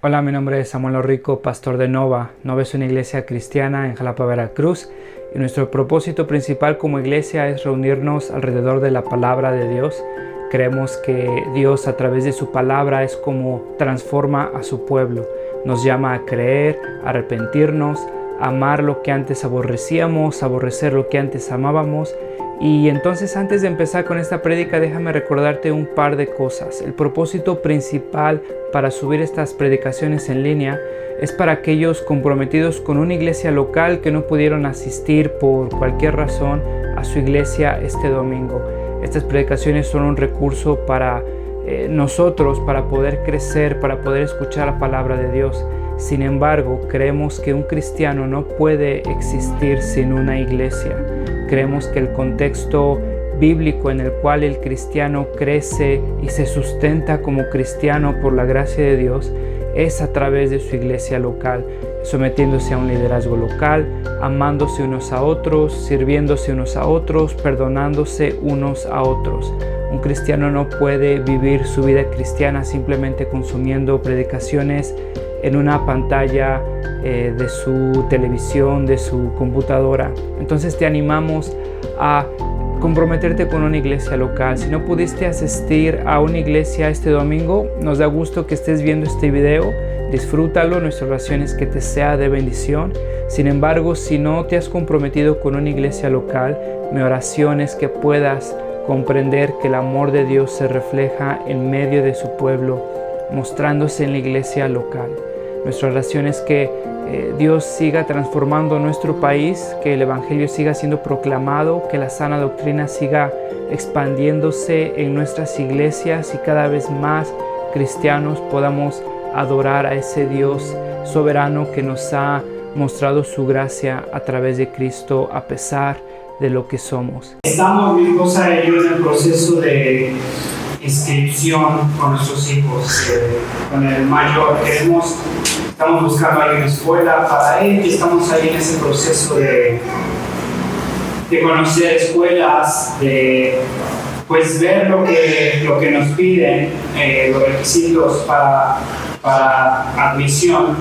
Hola, mi nombre es Samuel Rico, pastor de Nova. Nova es una iglesia cristiana en Jalapa, Veracruz, y nuestro propósito principal como iglesia es reunirnos alrededor de la palabra de Dios. Creemos que Dios a través de su palabra es como transforma a su pueblo. Nos llama a creer, a arrepentirnos, a amar lo que antes aborrecíamos, a aborrecer lo que antes amábamos. Y entonces, antes de empezar con esta prédica, déjame recordarte un par de cosas. El propósito principal para subir estas predicaciones en línea es para aquellos comprometidos con una iglesia local que no pudieron asistir por cualquier razón a su iglesia este domingo. Estas predicaciones son un recurso para nosotros, para poder crecer, para poder escuchar la palabra de Dios. Sin embargo, creemos que un cristiano no puede existir sin una iglesia. Creemos que el contexto bíblico en el cual el cristiano crece y se sustenta como cristiano por la gracia de Dios es a través de su iglesia local, sometiéndose a un liderazgo local, amándose unos a otros, sirviéndose unos a otros, perdonándose unos a otros. Un cristiano no puede vivir su vida cristiana simplemente consumiendo predicaciones en una pantalla de su televisión, de su computadora. Entonces te animamos a comprometerte con una iglesia local. Si no pudiste asistir a una iglesia este domingo, nos da gusto que estés viendo este video. Disfrútalo, nuestra oración es que te sea de bendición. Sin embargo, si no te has comprometido con una iglesia local, mi oración es que puedas comprender que el amor de Dios se refleja en medio de su pueblo, mostrándose en la iglesia local. Nuestra oración es que Dios siga transformando nuestro país, que el Evangelio siga siendo proclamado, que la sana doctrina siga expandiéndose en nuestras iglesias y cada vez más cristianos podamos adorar a ese Dios soberano que nos ha mostrado su gracia a través de Cristo a pesar de lo que somos. Estamos, mi esposa y yo, en el proceso de inscripción con nuestros hijos. Con el mayor estamos buscando ahí una escuela para él y estamos ahí en ese proceso de conocer escuelas, de pues ver lo que nos piden, los requisitos para admisión.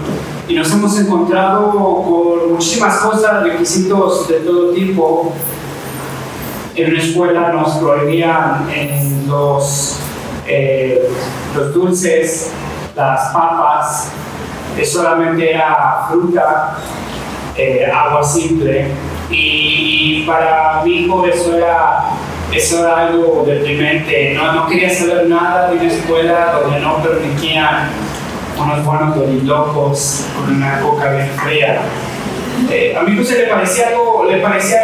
Y nos hemos encontrado con muchísimas cosas, requisitos de todo tipo. En una escuela nos prohibían los dulces, las papas, solamente era fruta, agua simple. Y para mi hijo eso era algo deprimente. No quería saber nada de una escuela donde no permitían unos buenos dorilocos con una coca bien fría. A mi hijo le parecía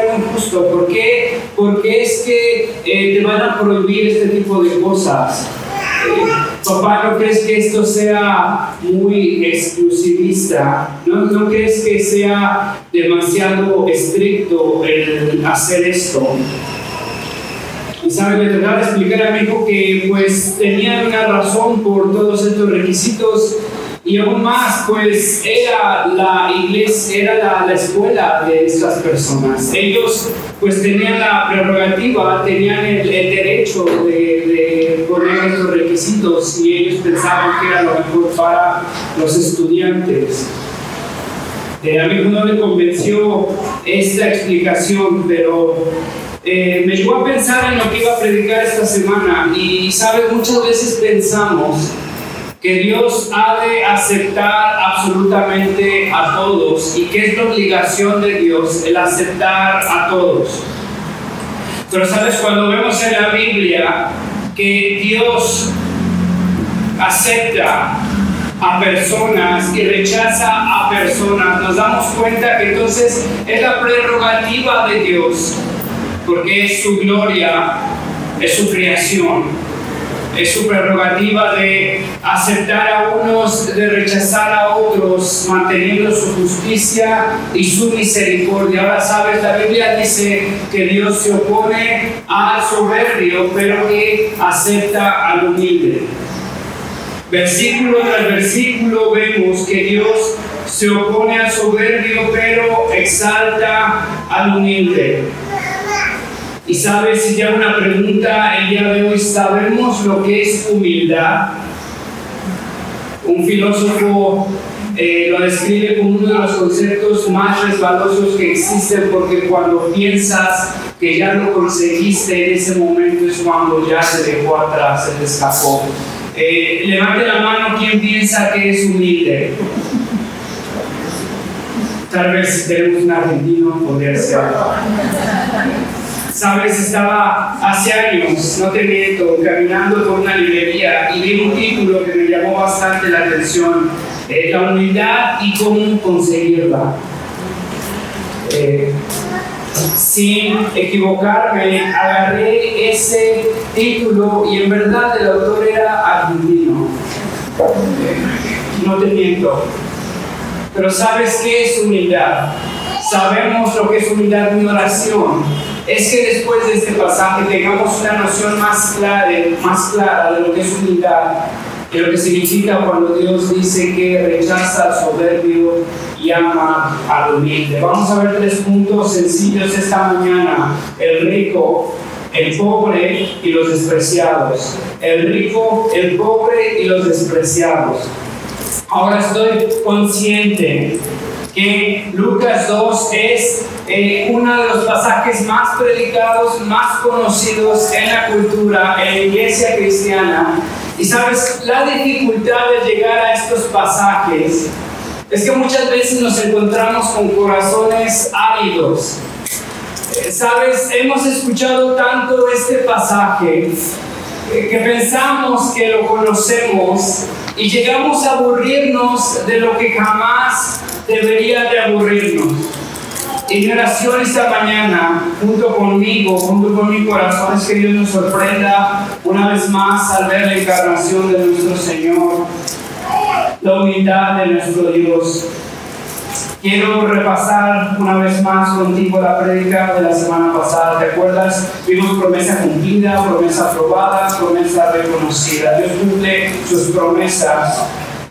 algo injusto. ¿Por qué? Porque es que te van a prohibir este tipo de cosas. Papá, ¿no crees que esto sea muy exclusivista? ¿No crees que sea demasiado estricto el hacer esto? Y sabes, le trataba de explicar a mi hijo que pues tenían una razón por todos estos requisitos. Y aún más, pues era la iglesia, era la escuela de estas personas. Ellos pues tenían la prerrogativa, tenían el derecho de poner estos requisitos y ellos pensaban que era lo mejor para los estudiantes. A mí no me convenció esta explicación, pero me llevó a pensar en lo que iba a predicar esta semana. Y sabes, muchas veces pensamos que Dios ha de aceptar absolutamente a todos y que es la obligación de Dios el aceptar a todos. Pero sabes, cuando vemos en la Biblia que Dios acepta a personas y rechaza a personas, nos damos cuenta que entonces es la prerrogativa de Dios, porque es su gloria, es su creación. Es su prerrogativa de aceptar a unos, de rechazar a otros, manteniendo su justicia y su misericordia. Ahora sabes, la Biblia dice que Dios se opone al soberbio, pero que acepta al humilde. Versículo tras versículo vemos que Dios se opone al soberbio, pero exalta al humilde. Y sabes, si te hago una pregunta el día de hoy, ¿sabemos lo que es humildad? Un filósofo lo describe como uno de los conceptos más resbalosos que existen, porque cuando piensas que ya lo conseguiste, en ese momento es cuando ya se dejó atrás, se te escapó. Levante la mano quien piensa que es humilde. Tal vez si tenemos un argentino podría ser. Sabes, estaba hace años, no te miento, caminando por una librería y vi un título que me llamó bastante la atención: la humildad y cómo conseguirla. Sin equivocarme, agarré ese título y en verdad el autor era argentino. No te miento. Pero ¿sabes qué es humildad? Sabemos lo que es humildad. Mi oración es que después de este pasaje tengamos una noción más clara de lo que es humildad, de lo que significa cuando Dios dice que rechaza al soberbio y ama al humilde. Vamos a ver 3 puntos sencillos esta mañana: el rico, el pobre y los despreciados. El rico, el pobre y los despreciados. Ahora estoy consciente que Lucas 2 es uno de los pasajes más predicados, más conocidos en la cultura, en la iglesia cristiana. Y sabes, la dificultad de llegar a estos pasajes es que muchas veces nos encontramos con corazones áridos. Sabes, hemos escuchado tanto este pasaje que pensamos que lo conocemos y llegamos a aburrirnos de lo que jamás debería de aburrirnos. Y mi oración esta mañana, junto conmigo, junto con mi corazón, es que Dios nos sorprenda una vez más al ver la encarnación de nuestro Señor, la humildad de nuestro Dios. Quiero repasar una vez más contigo la prédica de la semana pasada. ¿Te acuerdas? Vimos promesa cumplida, promesa aprobada, promesa reconocida. Dios cumple sus promesas.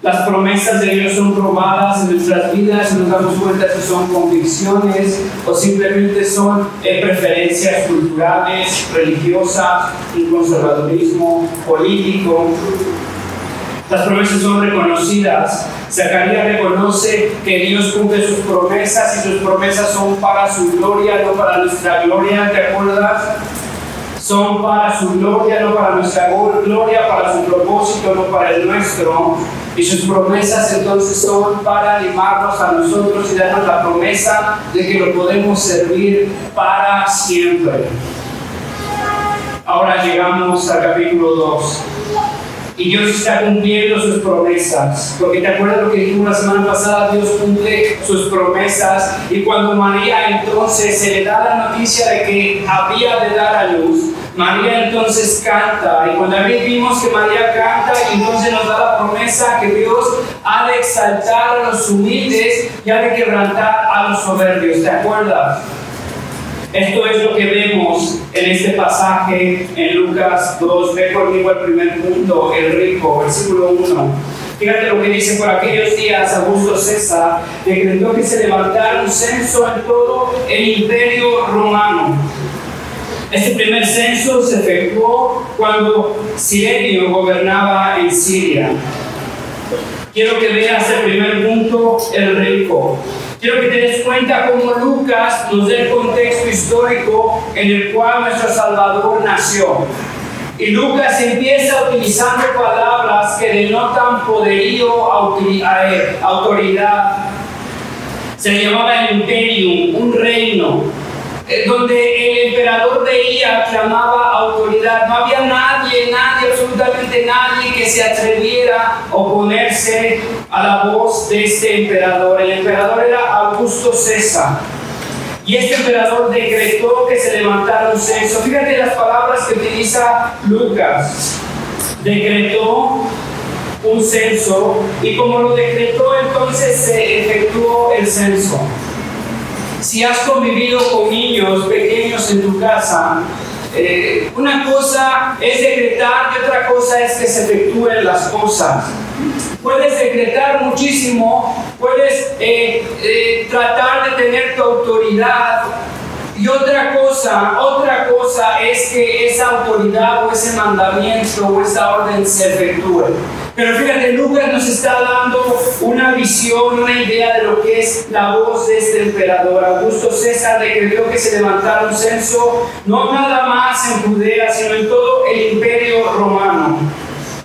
Las promesas de Dios son probadas en nuestras vidas y nos damos cuenta si son convicciones o simplemente son preferencias culturales, religiosas, un conservadurismo político. Las promesas son reconocidas. Zacarías reconoce que Dios cumple sus promesas y sus promesas son para su gloria, no para nuestra gloria. ¿Te acuerdas? Son para su gloria, no para nuestra gloria, para su propósito, no para el nuestro. Y sus promesas entonces son para animarnos a nosotros y darnos la promesa de que lo podemos servir para siempre. Ahora llegamos al capítulo 2. Y Dios está cumpliendo sus promesas. Porque te acuerdas lo que dijimos la semana pasada: Dios cumple sus promesas. Y cuando María entonces se le da la noticia de que había de dar a luz, María entonces canta. Y cuando vimos que María canta, y entonces nos da la promesa que Dios ha de exaltar a los humildes y ha de quebrantar a los soberbios. ¿Te acuerdas? Esto es lo que vemos en este pasaje en Lucas 2. Ve conmigo el primer punto: el rico, versículo 1. Fíjate lo que dice: por aquellos días Augusto César decretó que se levantara un censo en todo el imperio romano. Este primer censo se efectuó cuando Cirenio gobernaba en Siria. Quiero que veas el primer punto: el rico. Quiero que te des cuenta cómo Lucas nos da el contexto histórico en el cual nuestro Salvador nació. Y Lucas empieza utilizando palabras que denotan poderío, autoridad. Se le llamaba el imperium, un reino, donde el emperador veía, clamaba autoridad. No había nadie, absolutamente nadie que se atreviera a oponerse a la voz de este emperador. El emperador era Augusto César. Y este emperador decretó que se levantara un censo. Fíjate las palabras que utiliza Lucas. Decretó un censo, y como lo decretó, entonces se efectuó el censo. Si has convivido con niños pequeños en tu casa, una cosa es decretar y otra cosa es que se efectúen las cosas. Puedes decretar muchísimo, puedes tratar de tener tu autoridad, y otra cosa es que esa autoridad o ese mandamiento o esa orden se efectúe. Pero fíjate, Lucas nos está dando una visión, una idea de lo que es la voz de este emperador. Augusto César decretó que se levantara un censo, no nada más en Judea, sino en todo el imperio romano,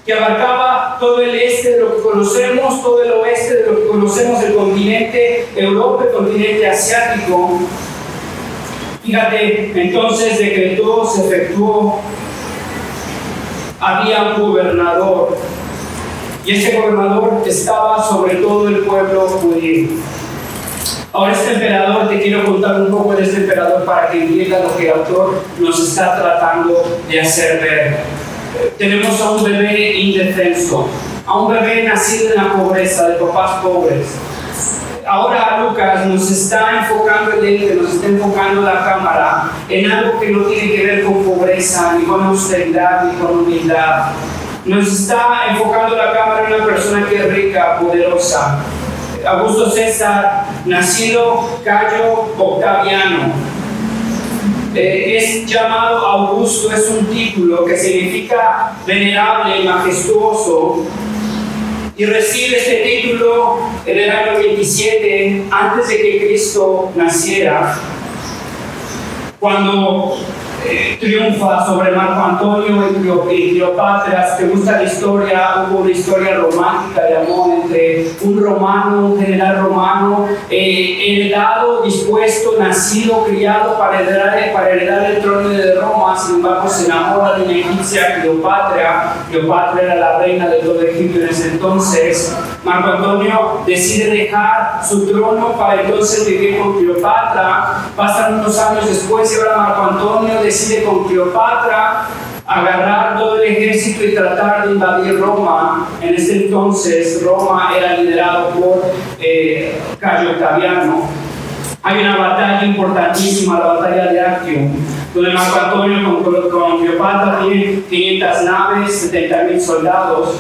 que abarcaba todo el este de lo que conocemos, todo el oeste de lo que conocemos, el continente Europa, el continente asiático. Fíjate, entonces decretó, se efectuó, había un gobernador, y ese gobernador estaba sobre todo el pueblo judío. Ahora este emperador, te quiero contar un poco de este emperador para que entiendas lo que el autor nos está tratando de hacer ver. Tenemos a un bebé indefenso, a un bebé nacido en la pobreza, de papás pobres. Ahora Lucas nos está enfocando el lente, nos está enfocando la cámara en algo que no tiene que ver con pobreza, ni con austeridad, ni con humildad. Nos está enfocando la cámara en una persona que es rica, poderosa. Augusto César, nacido Cayo Octaviano. Es llamado Augusto, es un título que significa venerable, majestuoso. Y recibe este título en el año 27, antes de que Cristo naciera, cuando triunfa sobre Marco Antonio y Cleopatra. Si te gusta la historia, hubo una historia romántica de amor entre un romano, un general romano, heredado, dispuesto, nacido, criado para heredar el trono de Roma. Sin embargo, se enamora de una egipcia, Cleopatra. Cleopatra era la reina de todo Egipto en ese entonces. Marco Antonio decide dejar su trono para entonces vivir con Cleopatra. Pasan unos años después y ahora Marco Antonio decide con Cleopatra agarrar todo el ejército y tratar de invadir Roma. En ese entonces Roma era liderado por Cayo Octaviano. Hay una batalla importantísima, la batalla de Actium, donde Marco Antonio con Cleopatra tiene 500 naves, 70.000 soldados.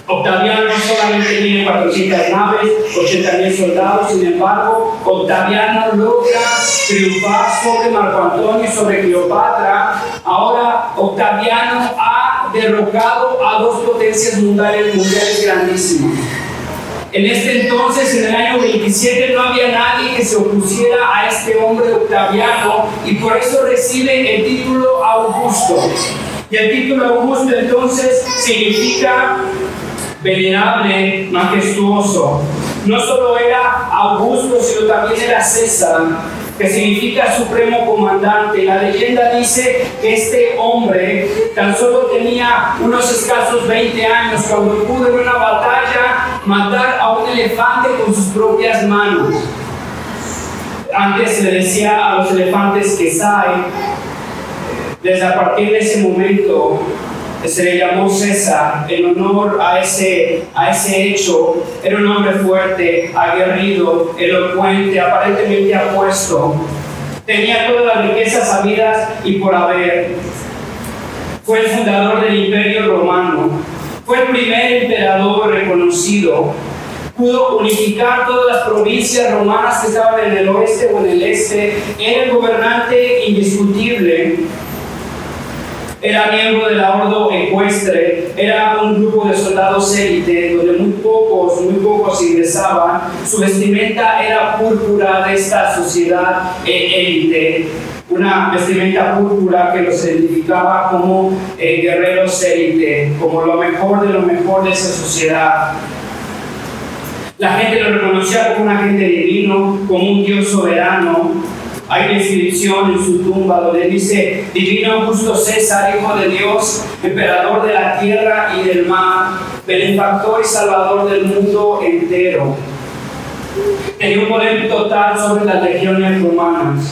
Octaviano solamente tiene 400 naves, 80.000 soldados. Sin embargo, Octaviano logra triunfar sobre Marco Antonio y sobre Cleopatra. Ahora Octaviano ha derrocado a dos potencias mundiales grandísimas. En este entonces, en el año 27, no había nadie que se opusiera a este hombre Octaviano, y por eso recibe el título Augusto. Y el título Augusto entonces significa venerable, majestuoso. No solo era Augusto, sino también era César, que significa supremo comandante. La leyenda dice que este hombre tan solo tenía unos escasos 20 años cuando pudo en una batalla matar a un elefante con sus propias manos. Antes se le decía a los elefantes Quesae. Desde a partir de ese momento se le llamó César en honor a ese hecho. Era un hombre fuerte, aguerrido, elocuente, aparentemente apuesto. Tenía todas las riquezas habidas y por haber. Fue el fundador del Imperio Romano. Fue el primer emperador reconocido. Pudo unificar todas las provincias romanas que estaban en el oeste o en el este. Era el gobernante indiscutible. Era miembro de la Ordo Ecuestre, era un grupo de soldados élite donde muy pocos ingresaban. Su vestimenta era púrpura de esta sociedad élite, una vestimenta púrpura que los identificaba como guerreros élite, como lo mejor de esa sociedad. La gente lo reconocía como un agente divino, como un Dios soberano. Hay una inscripción en su tumba donde dice: Divino Augusto César, Hijo de Dios, Emperador de la tierra y del mar, benefactor y salvador del mundo entero. Tenía un poder total sobre las legiones romanas.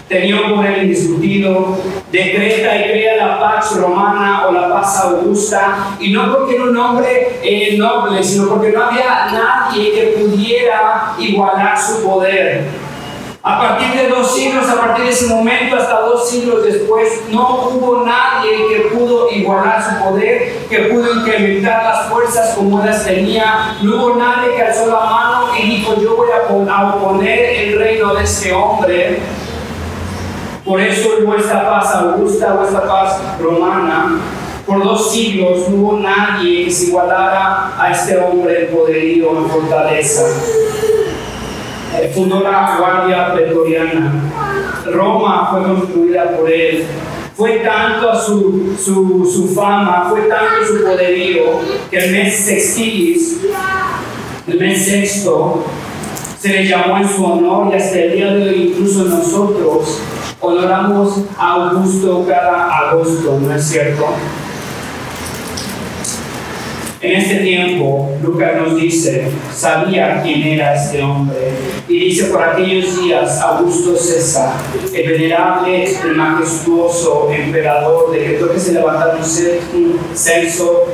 Tenía un poder indiscutido. Decreta y crea la Pax Romana o la Paz Augusta, y no porque era un hombre noble, sino porque no había nadie que pudiera igualar su poder. A partir de 2 siglos, a partir de ese momento hasta 2 siglos después, no hubo nadie que pudo igualar su poder, que pudo incrementar las fuerzas como él tenía. No hubo nadie que alzó la mano y dijo: yo voy a oponer el reino de este hombre. Por eso hubo esta paz augusta o esta paz romana, Por 2 siglos no hubo nadie que se igualara a este hombre en poderío, en fortaleza. Fundó la Guardia Pretoriana. Roma fue construida por él. Fue tanto su fama, fue tanto su poderío, que el mes sextilis, el mes sexto, se le llamó en su honor, y hasta el día de hoy incluso nosotros honoramos a Augusto cada agosto, ¿no es cierto? En este tiempo, Lucas nos dice, sabía quién era este hombre, y dice: por aquellos días, Augusto César, el venerable, el majestuoso emperador, decretó que se levantara un censo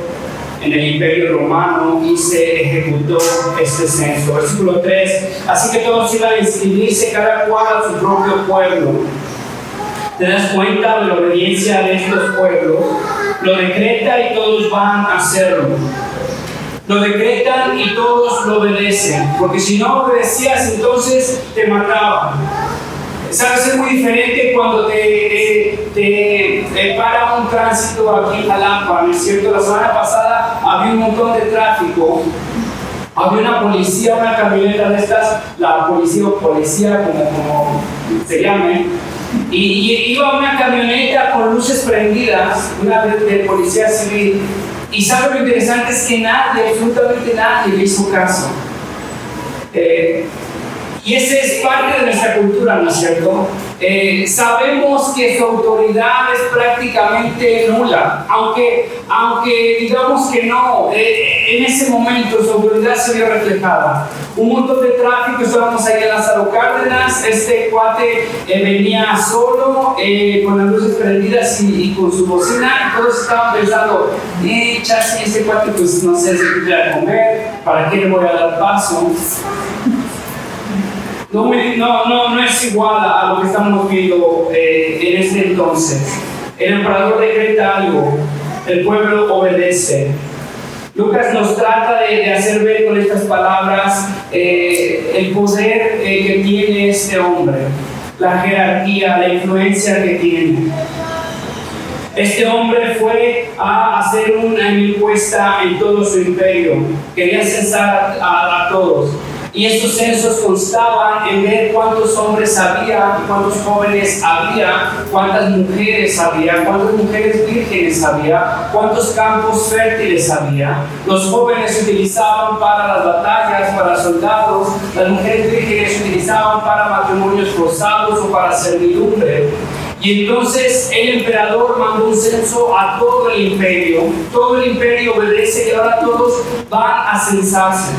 en el Imperio Romano, y se ejecutó este censo. Versículo 3: así que todos iban a inscribirse, cada cual a su propio pueblo. ¿Te das cuenta de la obediencia de estos pueblos? Lo decreta y todos van a hacerlo. Lo decretan y todos lo obedecen, porque si no obedecías, entonces te mataban. ¿Sabes? Es muy diferente cuando te para un tránsito aquí en Jalapa, ¿no es cierto? La semana pasada había un montón de tráfico. Había una policía, una camioneta de estas, la policía o policía, como se llame, y iba una camioneta con luces prendidas, una de policía civil. Y sabe lo interesante es que nadie, absolutamente nadie le hizo caso. Y esa es parte de nuestra cultura, ¿no es cierto? Sabemos que su autoridad es prácticamente nula, aunque digamos que no, en ese momento su autoridad se vio reflejada. Un montón de tráfico, estábamos ahí en Lázaro Cárdenas, este cuate venía solo, con las luces prendidas y con su bocina, y todos estaban pensando, chasi, este cuate pues no sé si quiere comer, ¿para qué le voy a dar paso? No es igual a lo que estamos viendo en este entonces. El emperador decreta algo, el pueblo obedece. Lucas nos trata de hacer ver con estas palabras el poder que tiene este hombre, la jerarquía, la influencia que tiene. Este hombre fue a hacer una encuesta en todo su imperio, quería censar a todos. Y estos censos constaban en ver cuántos hombres había, cuántos jóvenes había, cuántas mujeres había, cuántas mujeres vírgenes había, cuántos campos fértiles había. Los jóvenes se utilizaban para las batallas, para soldados, las mujeres vírgenes se utilizaban para matrimonios forzados o para servidumbre. Y entonces el emperador mandó un censo a todo el imperio obedece y ahora todos van a censarse.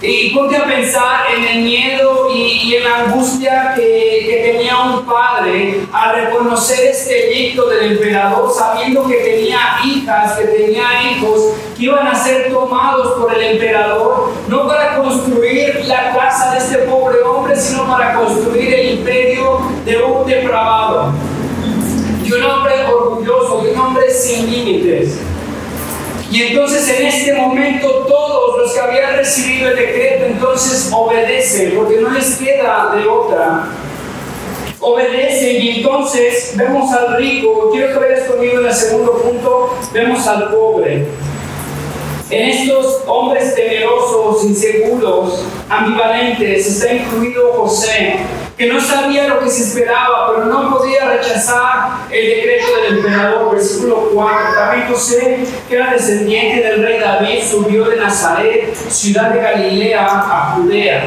Y ponte a pensar en el miedo y en la angustia que tenía un padre al reconocer este edicto del emperador, sabiendo que tenía hijas, que tenía hijos, que iban a ser tomados por el emperador, no para construir la casa de este pobre hombre, sino para construir el imperio de un depravado. Y un hombre orgulloso, y un hombre sin límites. Y entonces en este momento todos los que habían recibido el decreto entonces obedecen, porque no les queda de otra. Obedecen y entonces vemos al rico. Quiero que veas conmigo en el segundo punto, vemos al pobre. En estos hombres temerosos, inseguros, ambivalentes, está incluido José, que no sabía lo que se esperaba, pero no podía rechazar el decreto del emperador. Versículo 4. También José, que era descendiente del rey David, subió de Nazaret, ciudad de Galilea, a Judea.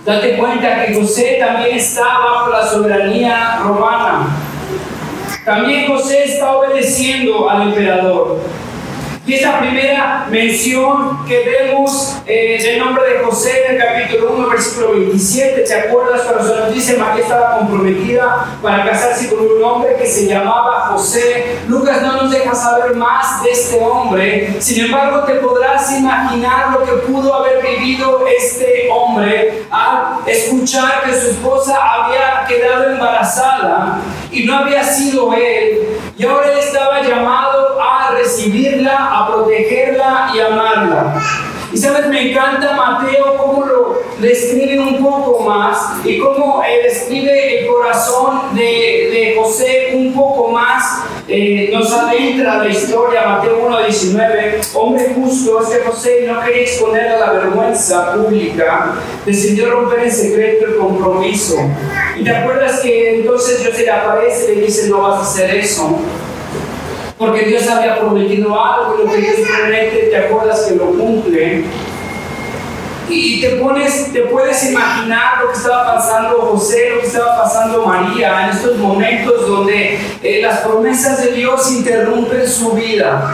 Date cuenta que José también está bajo la soberanía romana. También José está obedeciendo al emperador. Y esta primera mención que vemos del nombre de José en el capítulo 1, versículo 27, ¿te acuerdas cuando se nos dice María estaba comprometida para casarse con un hombre que se llamaba José? Lucas no nos deja saber más de este hombre. Sin embargo, te podrás imaginar lo que pudo haber vivido este hombre al escuchar que su esposa había quedado embarazada y no había sido él. Y ahora él estaba llamado a recibirla, a protegerla y amarla. Y sabes, me encanta Mateo cómo lo describe un poco más y cómo describe el corazón de José un poco más. nos adentra la historia, Mateo 1:19. Hombre justo este José, y no quería exponer a la vergüenza pública, decidió romper en secreto el compromiso. Y te acuerdas que entonces Dios se le aparece y le dice: no vas a hacer eso, porque Dios había prometido algo, y lo que Dios promete, te acuerdas que lo cumple. Y te puedes imaginar lo que estaba pasando José, lo que estaba pasando María en estos momentos donde las promesas de Dios interrumpen su vida.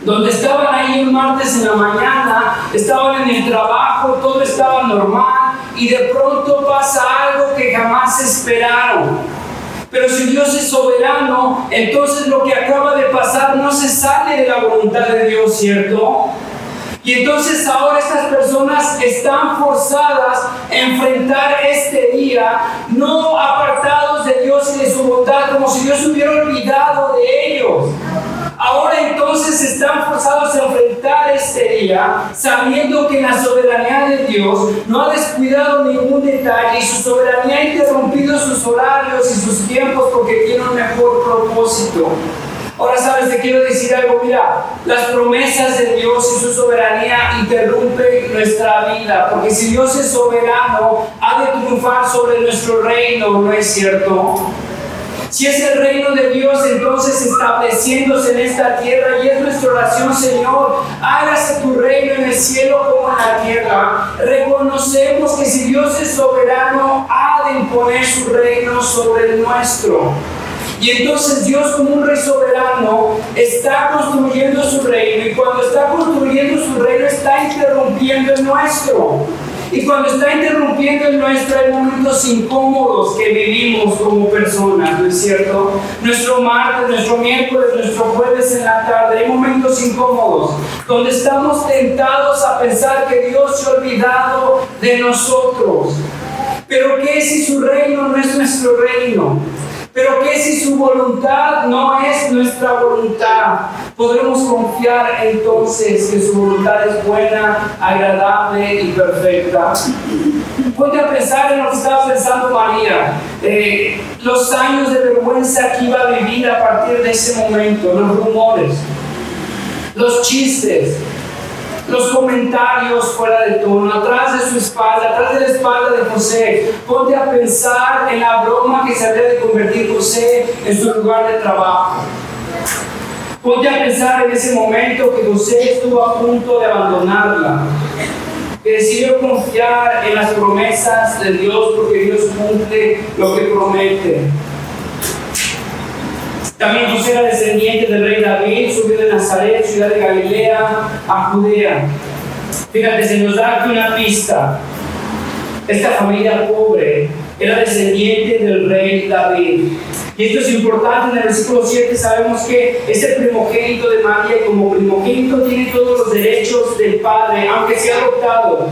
Donde estaban ahí un martes en la mañana, estaban en el trabajo, todo estaba normal, y de pronto pasa algo que jamás esperaron. Pero si Dios es soberano, entonces lo que acaba de pasar no se sale de la voluntad de Dios, ¿cierto? Y entonces ahora estas personas están forzadas a enfrentar este día, no apartados de Dios y de su bondad, como si Dios hubiera olvidado de ellos. Ahora entonces están forzados a enfrentar este día, sabiendo que la soberanía de Dios no ha descuidado ningún detalle, y su soberanía ha interrumpido sus horarios y sus tiempos porque tiene un mejor propósito. Ahora, ¿sabes? Te quiero decir algo. Mira, las promesas de Dios y su soberanía interrumpen nuestra vida, porque si Dios es soberano, ha de triunfar sobre nuestro reino, ¿no es cierto? Si es el reino de Dios, entonces estableciéndose en esta tierra, y es nuestra oración: Señor, hágase tu reino en el cielo como en la tierra. Reconocemos que si Dios es soberano, ha de imponer su reino sobre el nuestro. Y entonces Dios, como un rey soberano, está construyendo su reino, y cuando está construyendo su reino está interrumpiendo el nuestro. Y cuando está interrumpiendo el nuestro, hay momentos incómodos que vivimos como personas, ¿no es cierto? Nuestro martes, nuestro miércoles, nuestro jueves en la tarde, hay momentos incómodos donde estamos tentados a pensar que Dios se ha olvidado de nosotros. Pero ¿qué si su reino no es nuestro reino? Pero ¿qué si su voluntad no es nuestra voluntad? Podremos confiar entonces que su voluntad es buena, agradable y perfecta. Ponte a pensar en lo que estaba pensando María, los años de vergüenza que iba a vivir a partir de ese momento, los rumores, los chistes, los comentarios fuera de tono, atrás de su espalda, atrás de la espalda de José. Ponte a pensar en la broma que se habría de convertir José en su lugar de trabajo. Ponte a pensar en ese momento que José estuvo a punto de abandonarla, que decidió confiar en las promesas de Dios, porque Dios cumple lo que promete. También José era descendiente del rey David, subió de Nazaret, ciudad de Galilea, a Judea. Fíjate, se nos da aquí una pista. Esta familia pobre era descendiente del rey David. Y esto es importante. En el versículo 7 sabemos que es el primogénito de María, y como primogénito tiene todos los derechos del padre, aunque sea adoptado.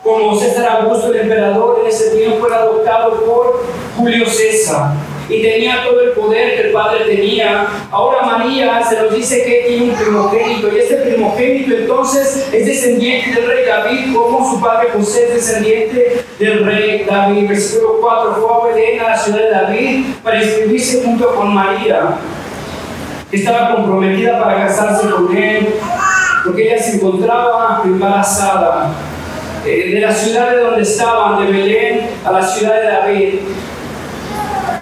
Como César Augusto, el emperador, en ese tiempo era adoptado por Julio César y tenía todo el poder que el padre tenía. Ahora María se nos dice que tiene un primogénito, y este primogénito entonces es descendiente del rey David, como su padre José es descendiente del rey David. Versículo 4: fue a Belén, a la ciudad de David, para inscribirse junto con María, que estaba comprometida para casarse con él, porque ella se encontraba embarazada. De la ciudad de donde estaban, de Belén a la ciudad de David,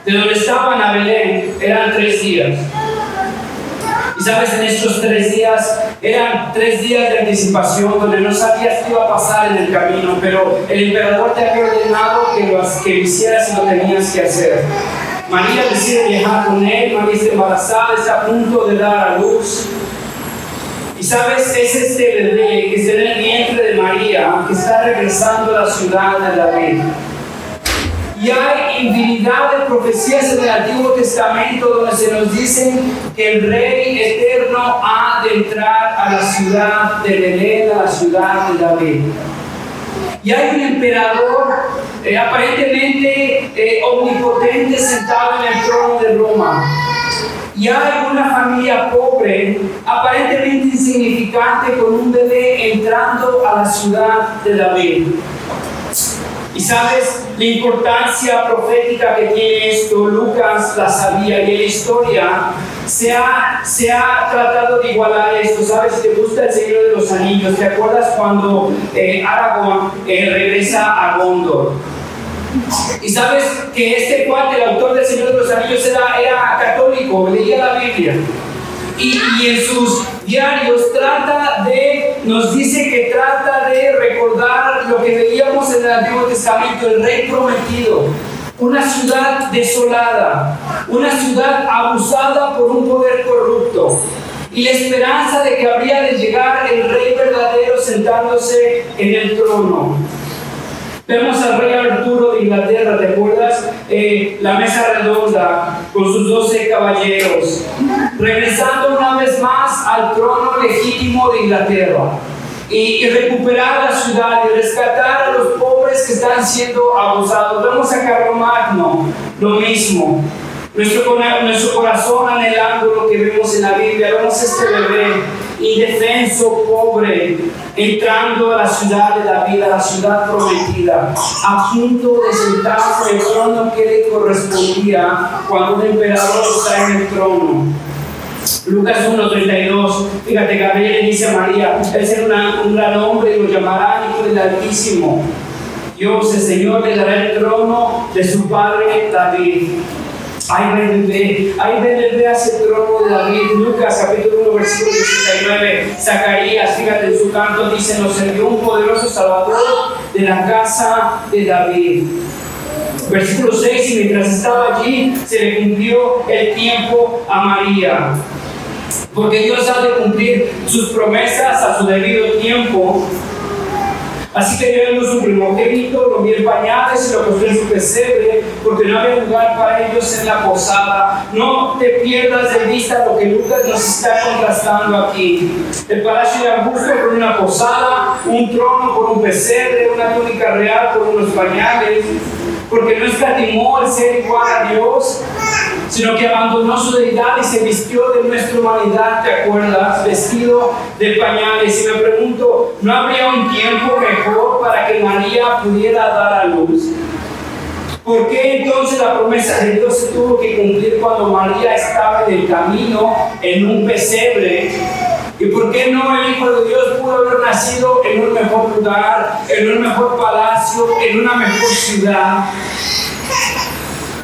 de donde estaban a Belén, eran 3 días. Y sabes, en estos 3 días, eran 3 días de anticipación, donde no sabías qué iba a pasar en el camino, pero el emperador te había ordenado que lo hicieras y lo tenías que hacer. María decide viajar con él. María está embarazada, está a punto de dar a luz. Y sabes, es este bebé que está en el vientre de María, que está regresando a la ciudad de David. Y hay infinidad de profecías en el Antiguo Testamento donde se nos dicen que el Rey eterno ha de entrar a la ciudad de Belén, a la ciudad de David. Y hay un emperador aparentemente omnipotente sentado en el trono de Roma. Y hay una familia pobre, aparentemente insignificante, con un bebé entrando a la ciudad de David. Y sabes, la importancia profética que tiene esto, Lucas la sabía, y en la historia se ha tratado de igualar esto. Sabes, si te gusta El Señor de los Anillos, ¿te acuerdas cuando Aragorn regresa a Gondor? Y sabes que este cuate, el autor del Señor de los Anillos, era católico, leía la Biblia. Y en sus diarios nos dice que trata de recordar lo que veíamos en el Antiguo Testamento, el rey prometido, una ciudad desolada, una ciudad abusada por un poder corrupto, y la esperanza de que habría de llegar el rey verdadero sentándose en el trono. Vemos al rey Arturo de Inglaterra, ¿te acuerdas? La mesa redonda con sus 12 caballeros, regresando una vez más al trono legítimo de Inglaterra y recuperar la ciudad y rescatar a los pobres que están siendo abusados. Vemos a Carlomagno, lo mismo. Nuestro corazón anhelando lo que vemos en la Biblia. Vemos a este bebé indefenso, pobre, entrando a la ciudad de David, a la ciudad prometida, a punto de sentarse en el trono que le correspondía cuando un emperador está en el trono. Lucas 1:32, fíjate, Gabriel le dice a María: él será un gran hombre y lo llamará Hijo del Altísimo. Dios, el Señor, le dará el trono de su padre David. Ahí ve el bebé hacia el trono de David. Lucas capítulo 1 versículo 69. Zacarías, fíjate, en su canto dice: nos envió un poderoso Salvador de la casa de David. Versículo 6, y mientras estaba allí se le cumplió el tiempo a María, porque Dios ha de cumplir sus promesas a su debido tiempo. Así que llevando su primogénito, lo envió en pañales y lo acostó en su pesebre, porque no había lugar para ellos en la posada. No te pierdas de vista lo que Lucas nos está contrastando aquí. El palacio de Augusto por una posada, un trono por un pesebre, una túnica real por unos pañales, porque no escatimó el ser igual a Dios, sino que abandonó su deidad y se vistió de nuestra humanidad, ¿te acuerdas? Vestido de pañales. Y me pregunto, ¿no habría un tiempo mejor para que María pudiera dar a luz? ¿Por qué entonces la promesa de Dios se tuvo que cumplir cuando María estaba en el camino, en un pesebre? ¿Y por qué no el Hijo de Dios pudo haber nacido en un mejor lugar, en un mejor palacio, en una mejor ciudad?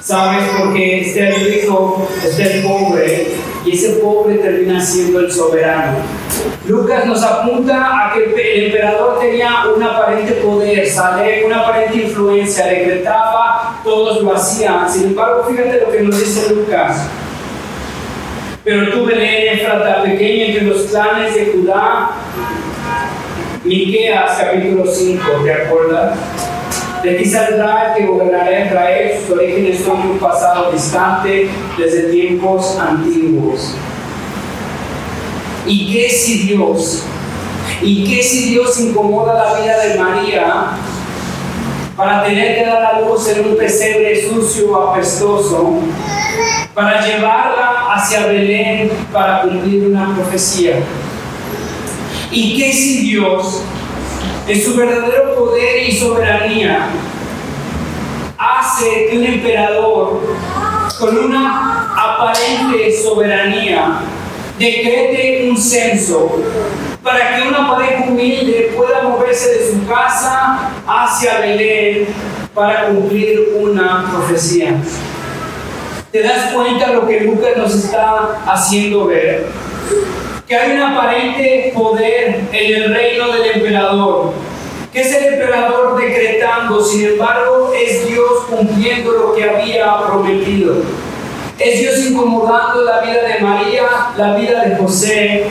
¿Sabes? Porque está el rico, está el pobre, y ese pobre termina siendo el soberano. Lucas nos apunta a que el emperador tenía un aparente poder, ¿sale? Una aparente influencia, decretaba, todos lo hacían. Sin embargo, fíjate lo que nos dice Lucas. Pero tú, Belén Efrata, pequeña entre los clanes de Judá, Miqueas capítulo 5, ¿te acuerdas? De ti saldrá el que gobernará Israel, sus orígenes son de un pasado distante, desde tiempos antiguos. ¿Y qué si Dios incomoda la vida de María para tener que dar a luz en un pesebre sucio, apestoso, para llevarla hacia Belén para cumplir una profecía? ¿Y qué si Dios, en su verdadero poder y soberanía, hace que un emperador con una aparente soberanía decrete un censo para que una pareja humilde pueda moverse de su casa hacia Belén para cumplir una profecía? ¿Te das cuenta lo que Lucas nos está haciendo ver? Que hay un aparente poder en el reino del emperador, que es el emperador decretando, sin embargo es Dios cumpliendo lo que había prometido. Es Dios incomodando la vida de María, la vida de José.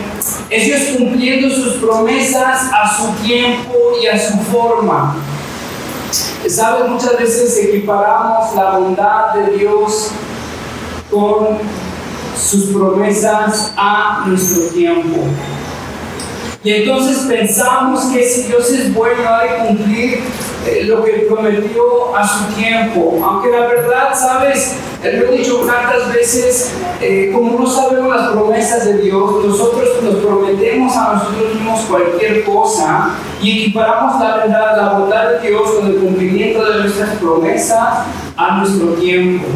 Es Dios cumpliendo sus promesas a su tiempo y a su forma. ¿Sabes? Muchas veces equiparamos la bondad de Dios con sus promesas a nuestro tiempo. Y entonces pensamos que si Dios es bueno, ha de cumplir lo que prometió a su tiempo. Aunque la verdad, ¿sabes? Lo he dicho tantas veces, como no sabemos las promesas de Dios, nosotros nos prometemos a nosotros mismos cualquier cosa y equiparamos la verdad, la bondad de Dios con el cumplimiento de nuestras promesas a nuestro tiempo.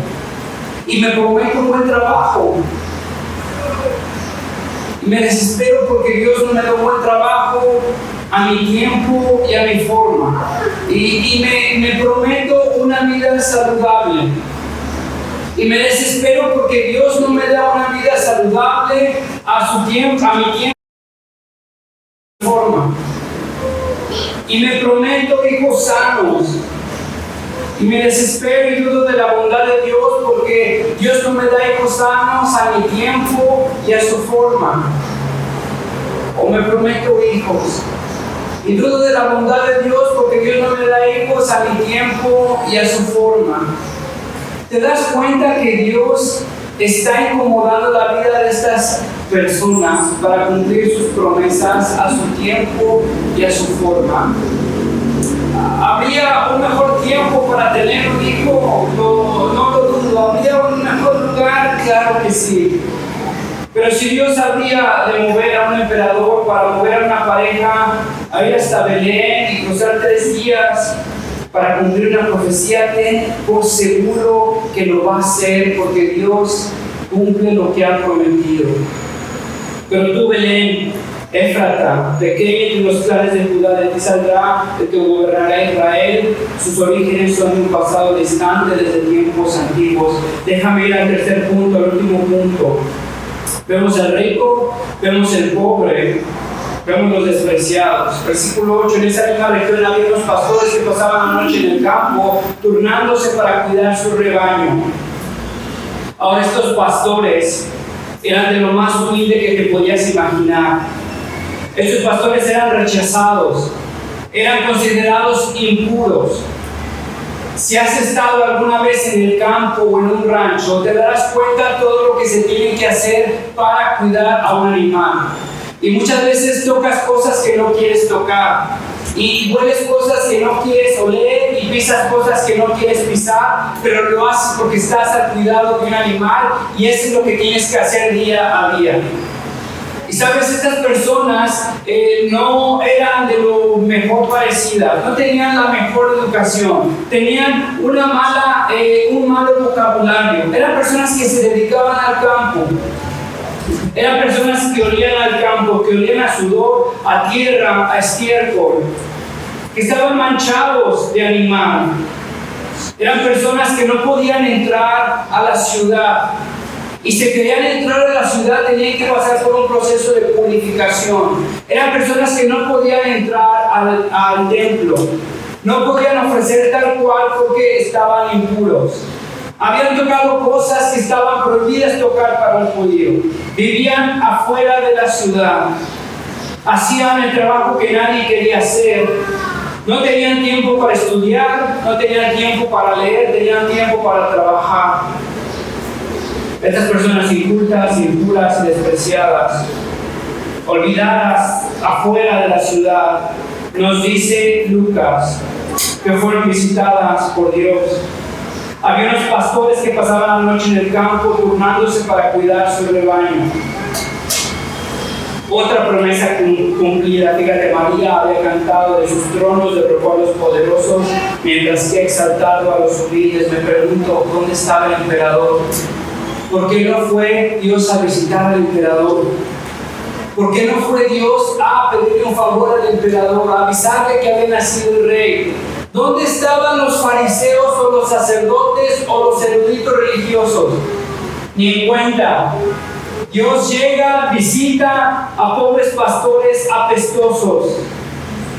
Y me prometo un buen trabajo. Y me desespero porque Dios no me da un buen trabajo a mi tiempo y a mi forma. Y me prometo una vida saludable. Y me desespero porque Dios no me da una vida saludable a su tiempo, a mi tiempo y forma. Y me prometo hijos sanos. Y me desespero y dudo de la bondad de Dios porque Dios no me da hijos sanos a mi tiempo y a su forma. O me prometo hijos. Y dudo de la bondad de Dios porque Dios no me da hijos a mi tiempo y a su forma. ¿Te das cuenta que Dios está incomodando la vida de estas personas para cumplir sus promesas a su tiempo y a su forma? ¿Habría un mejor tiempo para tener un hijo? No lo dudo. ¿Habría un mejor lugar? Claro que sí. Pero si Dios habría de mover a un emperador para mover a una pareja a ir hasta Belén y cruzar 3 días para cumplir una profecía, ten por seguro que lo va a hacer porque Dios cumple lo que ha prometido. Pero tú, Belén, Éfrata, pequeña entre los clanes de Judá, de ti saldrá el que gobernará Israel. Sus orígenes son de un pasado distante, desde tiempos antiguos. Déjame ir al tercer punto, al último punto. Vemos el rico, vemos el pobre, vemos los despreciados. Versículo 8, en esa misma región había unos pastores que pasaban la noche en el campo, turnándose para cuidar su rebaño. Ahora estos pastores eran de lo más humilde que te podías imaginar. Estos pastores eran rechazados, eran considerados impuros. Si has estado alguna vez en el campo o en un rancho, te darás cuenta de todo lo que se tiene que hacer para cuidar a un animal. Y muchas veces tocas cosas que no quieres tocar. Y hueles cosas que no quieres oler y pisas cosas que no quieres pisar, pero lo haces porque estás al cuidado de un animal y eso es lo que tienes que hacer día a día. Y sabes, estas personas no eran de lo mejor parecidas, no tenían la mejor educación, tenían un malo vocabulario, eran personas que se dedicaban al campo. Eran personas que olían al campo, que olían a sudor, a tierra, a estiércol, que estaban manchados de animal. Eran personas que no podían entrar a la ciudad. Y si querían entrar a la ciudad tenían que pasar por un proceso de purificación. Eran personas que no podían entrar al templo. No podían ofrecer tal cual porque estaban impuros. Habían tocado cosas que estaban prohibidas tocar para un judío. Vivían afuera de la ciudad. Hacían el trabajo que nadie quería hacer. No tenían tiempo para estudiar, no tenían tiempo para leer, tenían tiempo para trabajar. Estas personas incultas, impuras y despreciadas, olvidadas afuera de la ciudad, nos dice Lucas, que fueron visitadas por Dios. Había unos pastores que pasaban la noche en el campo turnándose para cuidar su rebaño. Otra promesa cumplida. Fíjate, María había cantado de sus tronos de recuerdos poderosos, mientras que ha exaltado a los humildes. Me pregunto, ¿dónde estaba el emperador? ¿Por qué no fue Dios a visitar al emperador? ¿Por qué no fue Dios a pedirle un favor al emperador, a avisarle que había nacido el rey? ¿Dónde estaban los fariseos o los sacerdotes o los eruditos religiosos? Ni en cuenta. Dios llega, visita a pobres pastores apestosos,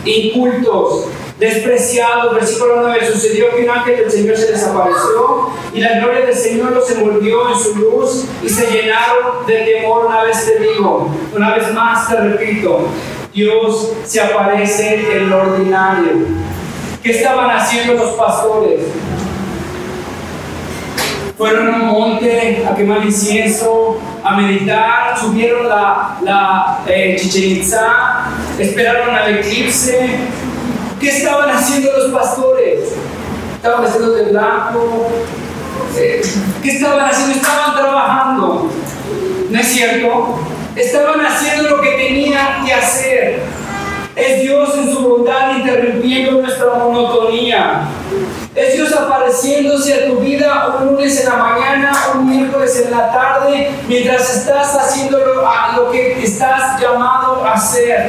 incultos, despreciados. Versículo 9, sucedió que un ángel del Señor se les apareció y la gloria del Señor los envolvió en su luz y se llenaron de temor. Una vez te digo, una vez más te repito, Dios se aparece en lo ordinario. ¿Qué estaban haciendo los pastores? Fueron a un monte a quemar incienso, a meditar, subieron la Chichén Itzá, esperaron al eclipse ¿Qué estaban haciendo los pastores? Estaban vestidos de blanco. ¿Qué estaban haciendo? Estaban trabajando. ¿No es cierto? Estaban haciendo lo que tenían que hacer. Es Dios en su bondad interrumpiendo nuestra monotonía. Es Dios apareciéndose a tu vida un lunes en la mañana, un miércoles en la tarde, mientras estás haciendo lo que estás llamado a hacer.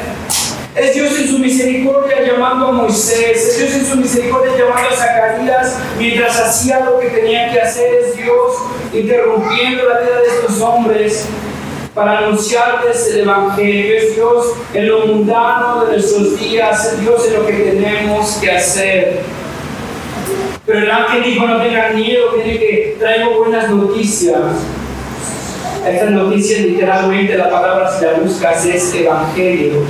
Es Dios en su misericordia llamando a Moisés. Es Dios en su misericordia llamando a Zacarías mientras hacía lo que tenía que hacer. Es Dios interrumpiendo la vida de estos hombres para anunciarles el Evangelio. Es Dios en lo mundano de nuestros días. Es Dios en lo que tenemos que hacer. Pero el ángel dijo: no tengan miedo, tiene que traigo buenas noticias. Estas noticias, literalmente, la palabra, si la buscas, es Evangelio.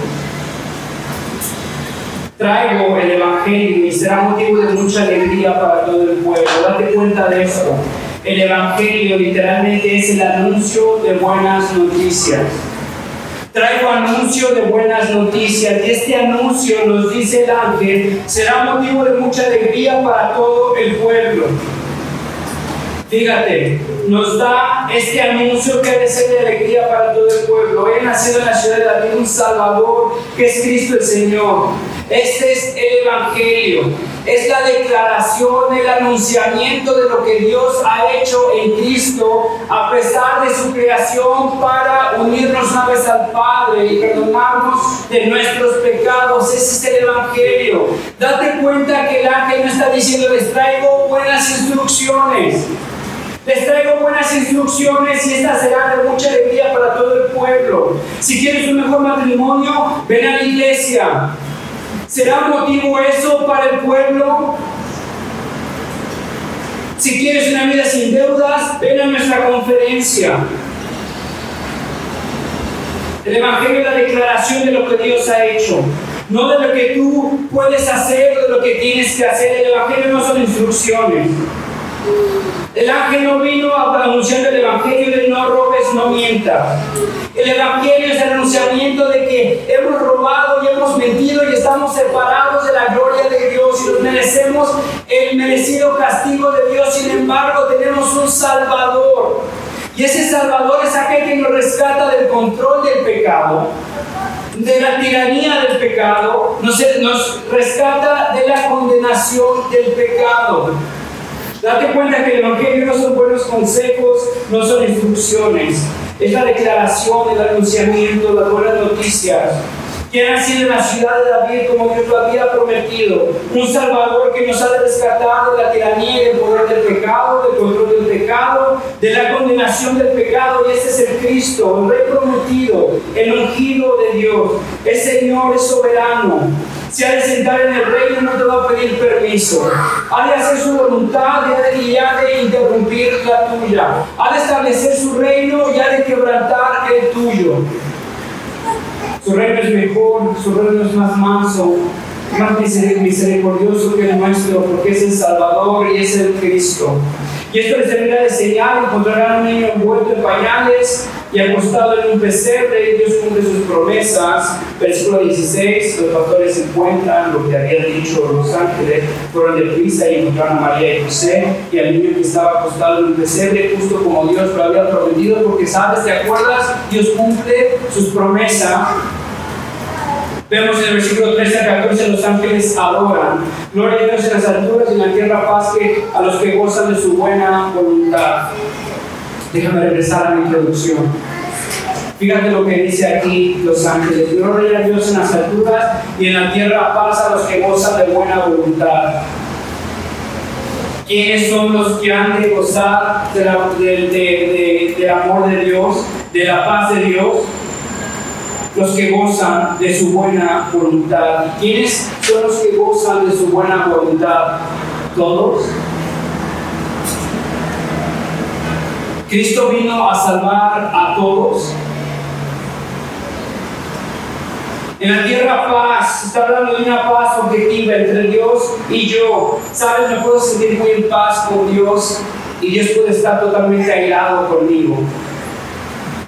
Traigo el Evangelio y será motivo de mucha alegría para todo el pueblo. Date cuenta de esto. El Evangelio literalmente es el anuncio de buenas noticias. Traigo anuncio de buenas noticias, y este anuncio, nos dice el ángel, será motivo de mucha alegría para todo el pueblo. Fíjate, nos da este anuncio que debe ser de alegría para todo el pueblo. He nacido en la ciudad de David un Salvador, que es Cristo el Señor. Este es el Evangelio. Es la declaración, el anunciamiento de lo que Dios ha hecho en Cristo a pesar de su creación para unirnos una vez al Padre y perdonarnos de nuestros pecados. Ese es el Evangelio. Date cuenta que el ángel no está diciendo: les traigo buenas instrucciones. Les traigo buenas instrucciones y estas serán de mucha alegría para todo el pueblo. Si quieres un mejor matrimonio, ven a la iglesia. ¿Será motivo eso para el pueblo? Si quieres una vida sin deudas, ven a nuestra conferencia. El Evangelio es la declaración de lo que Dios ha hecho, no de lo que tú puedes hacer o de lo que tienes que hacer. El Evangelio no son instrucciones. El ángel no vino a anunciar el Evangelio de no robes, no mientas. El Evangelio es el anunciamiento de que hemos robado y hemos mentido y estamos separados de la gloria de Dios y nos merecemos el merecido castigo de Dios. Sin embargo, tenemos un Salvador. Y ese Salvador es aquel que nos rescata del control del pecado, de la tiranía del pecado, nos rescata de la condenación del pecado. Date cuenta que el Evangelio no son buenos consejos, no son instrucciones. Es la declaración, el anunciamiento, las buenas noticias. Que ha nacido en la ciudad de David como Dios lo había prometido. Un Salvador que nos ha de rescatar de la tiranía y del poder del pecado, del control del pecado, de la condenación del pecado. Y este es el Cristo, el Rey prometido, el ungido de Dios. El Señor es soberano. Se ha de sentar en el reino y no te va a pedir permiso. Ha de hacer su voluntad y ha de interrumpir la tuya. Ha de establecer su reino y ha de quebrantar el tuyo. Su reino es mejor, su reino es más manso, más misericordioso que el nuestro, porque es el Salvador y es el Cristo. Y esto les servirá de señal: encontrarán un niño envuelto en pañales y acostado en un pesebre, y Dios cumple sus promesas. Versículo 16, los pastores encuentran lo que habían dicho los ángeles, fueron deprisa y encontraron a María y José y al niño que estaba acostado en un pesebre, justo como Dios lo había prometido, porque sabes, ¿te acuerdas? Dios cumple sus promesas. Vemos en el versículo 13 a 14, los ángeles adoran. Gloria a Dios en las alturas y en la tierra paz a los que gozan de su buena voluntad. Déjame regresar a mi introducción. Fíjate lo que dice aquí los ángeles. Gloria a Dios en las alturas y en la tierra paz a los que gozan de buena voluntad. ¿Quiénes son los que han de gozar del amor de Dios, de la paz de Dios? Los que gozan de su buena voluntad. ¿Y quiénes son los que gozan de su buena voluntad? ¿Todos? Cristo vino a salvar a todos. En la tierra paz, está hablando de una paz objetiva entre Dios y yo. ¿Sabes? Me puedo sentir muy en paz con Dios y Dios puede estar totalmente airado conmigo.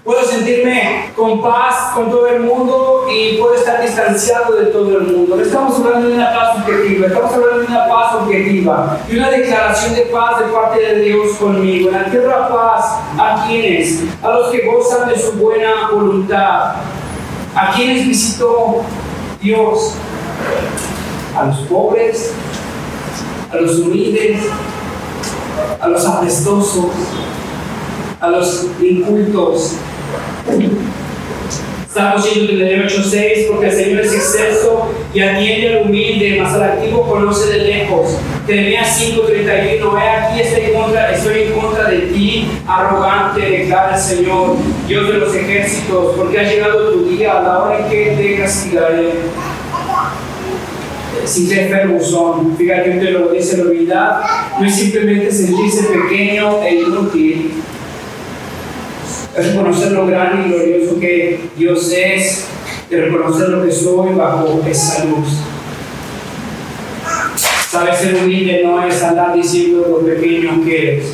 Puedo sentirme con paz con todo el mundo y puedo estar distanciado de todo el mundo. No estamos hablando de una paz subjetiva, estamos hablando de una paz objetiva, de una declaración de paz de parte de Dios conmigo. En la tierra paz, ¿a quiénes? A los que gozan de su buena voluntad. ¿A quienes visitó Dios? A los pobres, a los humildes, a los apestosos, a los incultos. Salmo 138:6, porque el Señor es excelso y atiende al humilde, mas al activo conoce de lejos. Jeremías 5:31, he aquí estoy en contra de ti, arrogante, declara el Señor, Dios de los ejércitos, porque ha llegado tu día, a la hora en que te castigaré. Sin ser fervuzón, fíjate que lo dice la humildad, no es simplemente sentirse pequeño e inútil, es reconocer lo grande y glorioso que Dios es, y reconocer lo que soy bajo esa luz. Sabes, ser humilde no es andar diciendo lo pequeño que eres.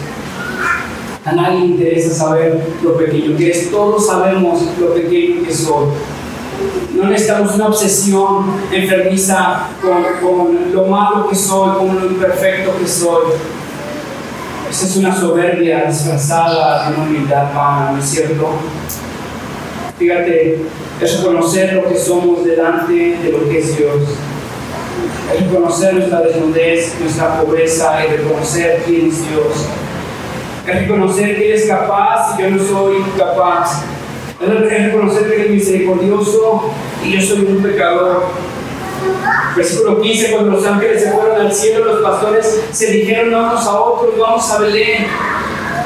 A nadie le interesa saber lo pequeño que eres, todos sabemos lo pequeño que soy. No necesitamos una obsesión enfermiza con lo malo que soy, con lo imperfecto que soy. Esa es una soberbia disfrazada de una humildad vana, ¿no es cierto? Fíjate, es reconocer lo que somos delante de lo que es Dios. Es reconocer nuestra desnudez, nuestra pobreza y reconocer quién es Dios. Es reconocer que Él es capaz y yo no soy capaz. Es reconocer que Él es misericordioso y yo soy un pecador. Versículo 15, cuando los ángeles se fueron al cielo, los pastores se dijeron unos a otros, vamos a Belén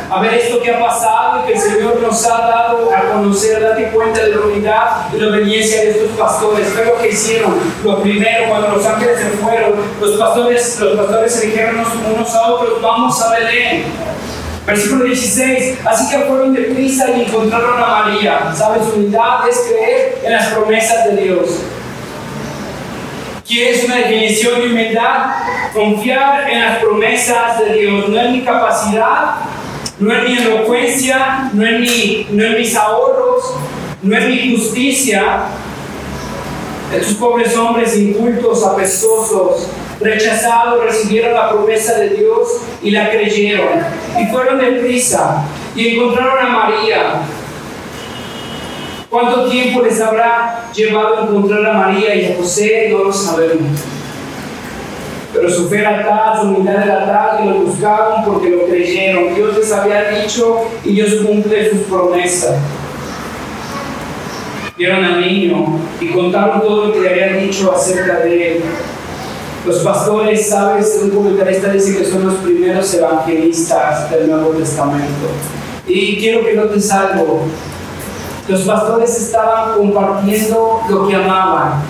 a ver esto que ha pasado y que el Señor nos ha dado a conocer. Date cuenta de la unidad y la obediencia de estos pastores. Fue lo que hicieron. Lo primero, cuando los ángeles se fueron, los pastores se dijeron unos a otros, vamos a Belén. Versículo 16, así que fueron deprisa y encontraron a María. ¿Sabes? Unidad es creer en las promesas de Dios. ¿Quieres una definición de humildad? Confiar en las promesas de Dios, no en mi capacidad, no en mi elocuencia, no en mis ahorros, no en mi justicia. Estos pobres hombres incultos, apestosos, rechazados, recibieron la promesa de Dios y la creyeron. Y fueron deprisa y encontraron a María. ¿Cuánto tiempo les habrá llevado a encontrar a María y a José? No lo sabemos. Pero su fe era tal, su humildad era tal, que lo buscaron porque lo creyeron. Dios les había dicho y Dios cumple sus promesas. Vieron al niño y contaron todo lo que le habían dicho acerca de él. Los pastores, ¿sabes? Un comentarista dice que son los primeros evangelistas del Nuevo Testamento. Y quiero que notes algo. Los pastores estaban compartiendo lo que amaban,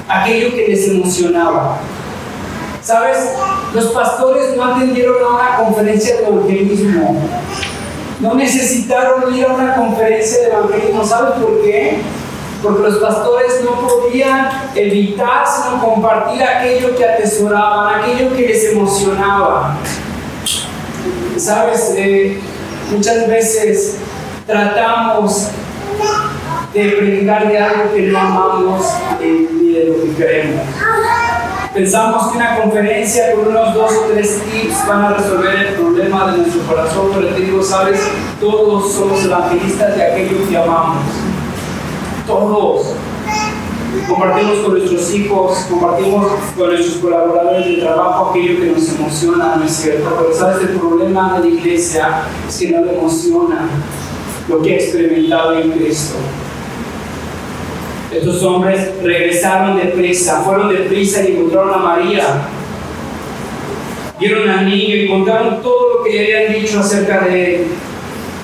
aquello que les emocionaba. ¿Sabes? Los pastores no atendieron a una conferencia de evangelismo. No necesitaron ir a una conferencia de evangelismo. ¿Sabes por qué? Porque los pastores no podían evitar sino compartir aquello que atesoraban, aquello que les emocionaba. ¿Sabes? Muchas veces tratamos de predicar de algo que no amamos ni de lo que creemos. Pensamos que una conferencia con unos 2 o 3 tips van a resolver el problema de nuestro corazón, pero te digo, ¿sabes? Todos somos evangelistas de aquello que amamos. Todos. Compartimos con nuestros hijos, compartimos con nuestros colaboradores de trabajo aquello que nos emociona, ¿no es cierto? Pero ¿sabes? El problema de la iglesia es que no le emociona lo que ha experimentado en Cristo. Estos hombres regresaron deprisa, fueron deprisa y encontraron a María. Vieron al niño y contaron todo lo que le habían dicho acerca de él.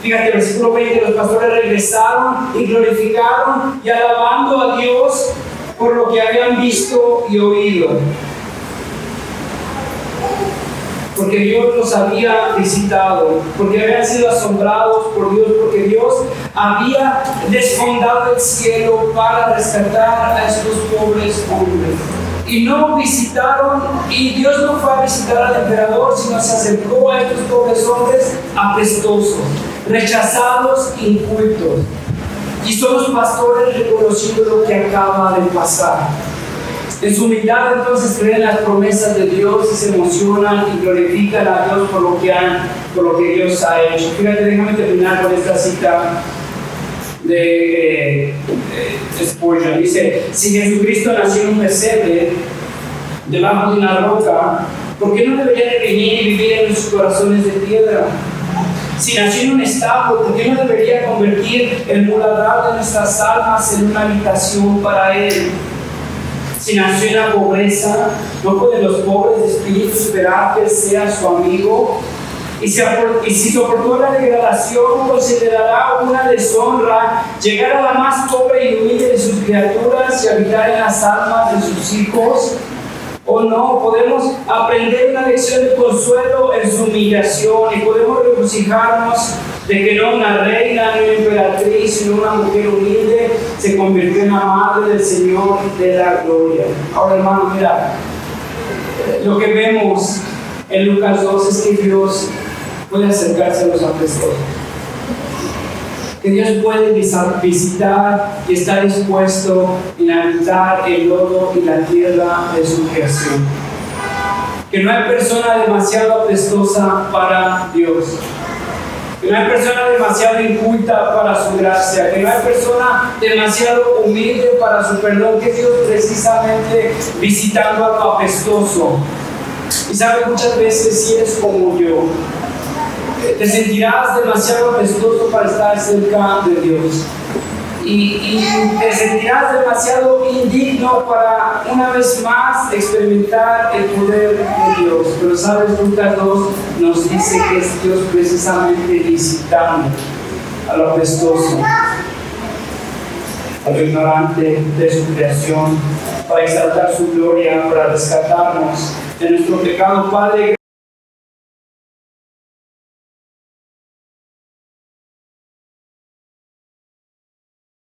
Fíjate, versículo 20, los pastores regresaron y glorificaron y alabando a Dios por lo que habían visto y oído. Porque Dios los había visitado, porque habían sido asombrados por Dios, porque Dios había desfondado el cielo para rescatar a estos pobres hombres. Y no visitaron, y Dios no fue a visitar al emperador, sino se acercó a estos pobres hombres apestosos, rechazados, incultos. Y son los pastores reconociendo lo que acaba de pasar. En su humildad entonces creen las promesas de Dios y se emocionan y glorifican a Dios por lo que Dios ha hecho. Fíjate, déjame terminar con esta cita de Spurgeon. Dice, si Jesucristo nació en un pesebre debajo de una roca, ¿por qué no debería de venir y vivir en sus corazones de piedra? Si nació en un establo, ¿por qué no debería convertir el muladar de nuestras almas en una habitación para Él? Si nació en la pobreza, ¿no pueden los pobres de espíritu esperar que Él sea su amigo? Y si soportó la degradación, considerará una deshonra llegar a la más pobre y humilde de sus criaturas y habitar en las almas de sus hijos. ¿O no? Podemos aprender una lección de consuelo en su humillación y podemos regocijarnos de que no una reina, no una emperatriz, sino una mujer humilde se convirtió en la madre del Señor de la gloria. Ahora, hermano, mira, lo que vemos en Lucas 2 es que Dios puede acercarse a los apóstoles. Que Dios puede visitar y está dispuesto a inhabitar el lodo y la tierra de su creación. Que no hay persona demasiado apestosa para Dios. Que no hay persona demasiado inculta para su gracia. Que no hay persona demasiado humilde para su perdón. Que Dios precisamente visitando a lo apestoso. Y sabe, muchas veces si eres como yo, te sentirás demasiado apestoso para estar cerca de Dios. Y te sentirás demasiado indigno para una vez más experimentar el poder de Dios. Pero sabes, Lucas 2 nos dice que es Dios precisamente visitando a lo apestoso, a lo ignorante de su creación, para exaltar su gloria, para rescatarnos de nuestro pecado. Padre,